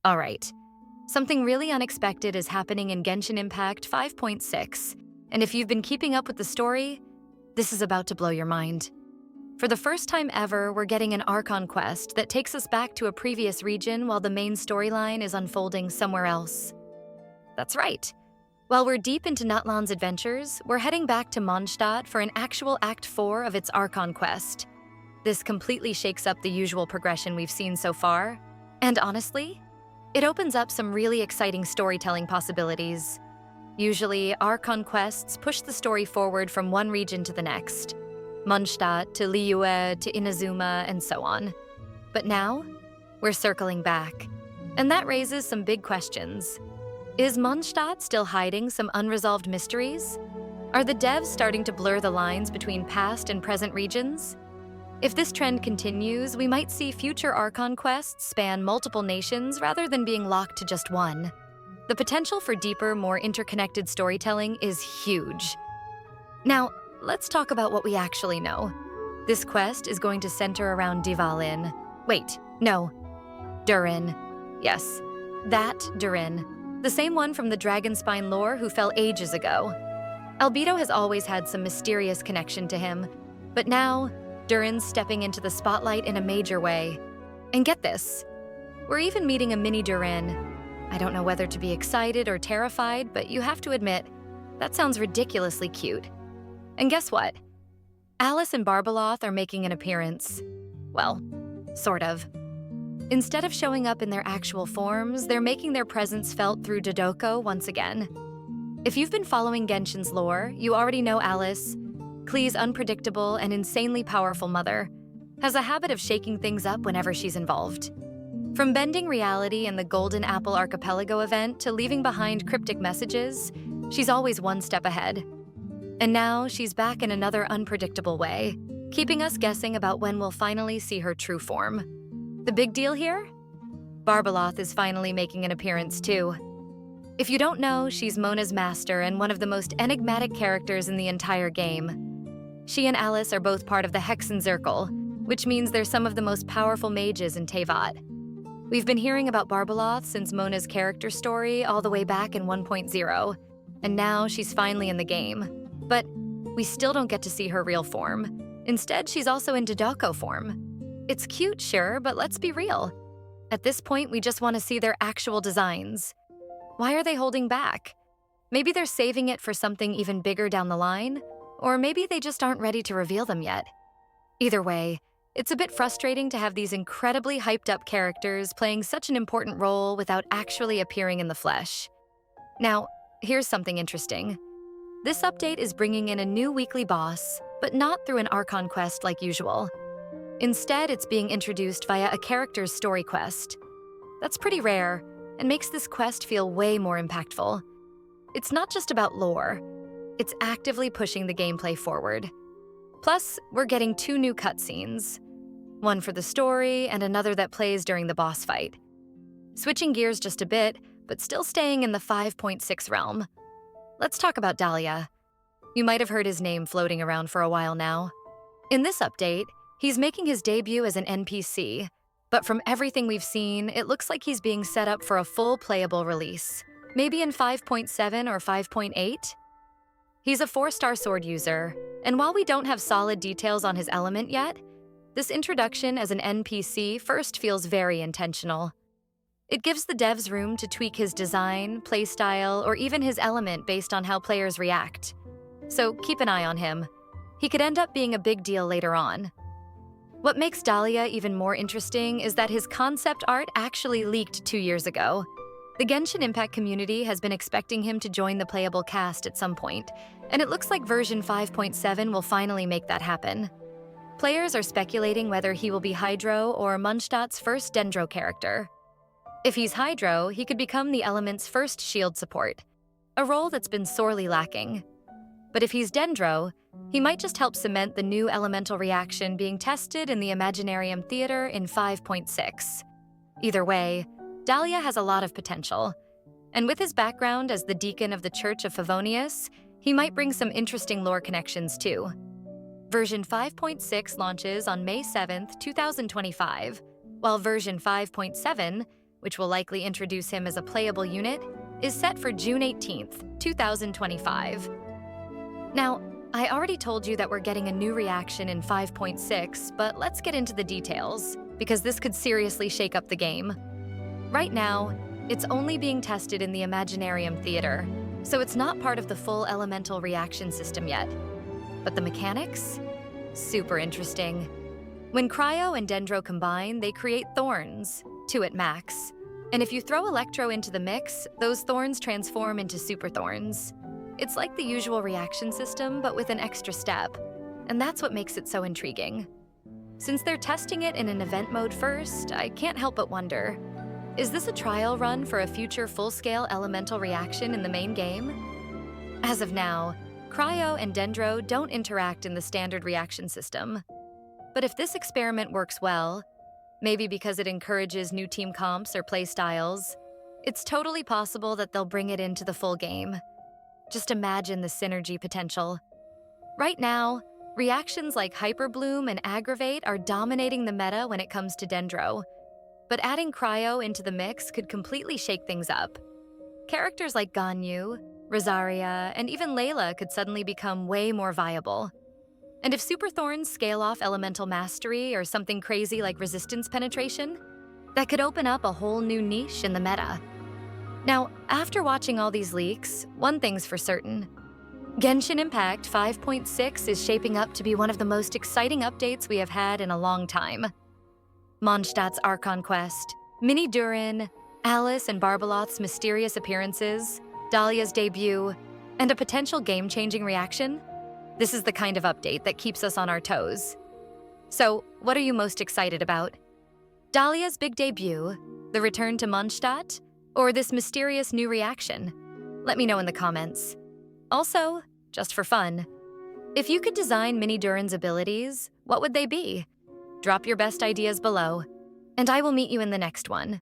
Alright, something really unexpected is happening in Genshin Impact 5.6, and if you've been keeping up with the story, this is about to blow your mind. For the first time ever, we're getting an Archon quest that takes us back to a previous region while the main storyline is unfolding somewhere else. That's right. While we're deep into Natlan's adventures, we're heading back to Mondstadt for an actual Act 4 of its Archon quest. This completely shakes up the usual progression we've seen so far, and honestly, it opens up some really exciting storytelling possibilities. Usually, Archon quests push the story forward from one region to the next. Mondstadt to Liyue to Inazuma and so on. But now, we're circling back. And that raises some big questions. Is Mondstadt still hiding some unresolved mysteries? Are the devs starting to blur the lines between past and present regions? If this trend continues, we might see future Archon quests span multiple nations rather than being locked to just one. The potential for deeper, more interconnected storytelling is huge. Now, let's talk about what we actually know. This quest is going to center around Durin. Wait, no. Durin. Yes, that Durin. The same one from the Dragonspine lore who fell ages ago. Albedo has always had some mysterious connection to him, but now, Durin's stepping into the spotlight in a major way. And get this, we're even meeting a mini Durin. I don't know whether to be excited or terrified, but you have to admit, that sounds ridiculously cute. And guess what? Alice and Barbeloth are making an appearance. Well, sort of. Instead of showing up in their actual forms, they're making their presence felt through Dodoko once again. If you've been following Genshin's lore, you already know Alice, Klee's unpredictable and insanely powerful mother, has a habit of shaking things up whenever she's involved. From bending reality in the Golden Apple Archipelago event to leaving behind cryptic messages, she's always one step ahead. And now she's back in another unpredictable way, keeping us guessing about when we'll finally see her true form. The big deal here? Barbeloth is finally making an appearance too. If you don't know, she's Mona's master and one of the most enigmatic characters in the entire game. She and Alice are both part of the Hexenzirkel, which means they're some of the most powerful mages in Teyvat. We've been hearing about Barbeloth since Mona's character story all the way back in 1.0, and now she's finally in the game. But we still don't get to see her real form. Instead, she's also in Dodoko form. It's cute, sure, but let's be real. At this point, we just want to see their actual designs. Why are they holding back? Maybe they're saving it for something even bigger down the line, or maybe they just aren't ready to reveal them yet. Either way, it's a bit frustrating to have these incredibly hyped-up characters playing such an important role without actually appearing in the flesh. Now, here's something interesting. This update is bringing in a new weekly boss, but not through an Archon quest like usual. Instead, it's being introduced via a character's story quest. That's pretty rare, and makes this quest feel way more impactful. It's not just about lore, it's actively pushing the gameplay forward. Plus, we're getting 2 new cutscenes. One for the story, and another that plays during the boss fight. Switching gears just a bit, but still staying in the 5.6 realm. Let's talk about Dahlia. You might have heard his name floating around for a while now. In this update, he's making his debut as an NPC, but from everything we've seen, it looks like he's being set up for a full playable release. Maybe in 5.7 or 5.8? He's a 4-star sword user, and while we don't have solid details on his element yet, this introduction as an NPC first feels very intentional. It gives the devs room to tweak his design, playstyle, or even his element based on how players react. So keep an eye on him. He could end up being a big deal later on. What makes Dahlia even more interesting is that his concept art actually leaked 2 years ago. The Genshin Impact community has been expecting him to join the playable cast at some point, and it looks like version 5.7 will finally make that happen. Players are speculating whether he will be Hydro or Mondstadt's first Dendro character. If he's Hydro, he could become the element's first shield support, a role that's been sorely lacking. But if he's Dendro, he might just help cement the new elemental reaction being tested in the Imaginarium Theater in 5.6. Either way, Dahlia has a lot of potential, and with his background as the deacon of the Church of Favonius, he might bring some interesting lore connections too. Version 5.6 launches on May 7th, 2025, while version 5.7 which will likely introduce him as a playable unit, is set for June 18th, 2025. Now, I already told you that we're getting a new reaction in 5.6, but let's get into the details, because this could seriously shake up the game. Right now, it's only being tested in the Imaginarium Theater, so it's not part of the full elemental reaction system yet. But the mechanics? Super interesting. When Cryo and Dendro combine, they create thorns, 2 at max. And if you throw Electro into the mix, those thorns transform into super thorns. It's like the usual reaction system, but with an extra step. And that's what makes it so intriguing. Since they're testing it in an event mode first, I can't help but wonder, is this a trial run for a future full-scale elemental reaction in the main game? As of now, Cryo and Dendro don't interact in the standard reaction system. But if this experiment works well, maybe because it encourages new team comps or playstyles, it's totally possible that they'll bring it into the full game. Just imagine the synergy potential. Right now, reactions like Hyperbloom and Aggravate are dominating the meta when it comes to Dendro. But adding Cryo into the mix could completely shake things up. Characters like Ganyu, Rosaria, and even Layla could suddenly become way more viable. And if Super Thorns scale off Elemental Mastery or something crazy like Resistance Penetration, that could open up a whole new niche in the meta. Now, after watching all these leaks, one thing's for certain. Genshin Impact 5.6 is shaping up to be one of the most exciting updates we have had in a long time. Mondstadt's Archon quest, Mini Durin, Alice and Barbeloth's mysterious appearances, Dahlia's debut, and a potential game-changing reaction? This is the kind of update that keeps us on our toes. So, what are you most excited about? Dahlia's big debut, the return to Mondstadt, or this mysterious new reaction? Let me know in the comments. Also, just for fun, if you could design Mini Durin's abilities, what would they be? Drop your best ideas below, and I will meet you in the next one.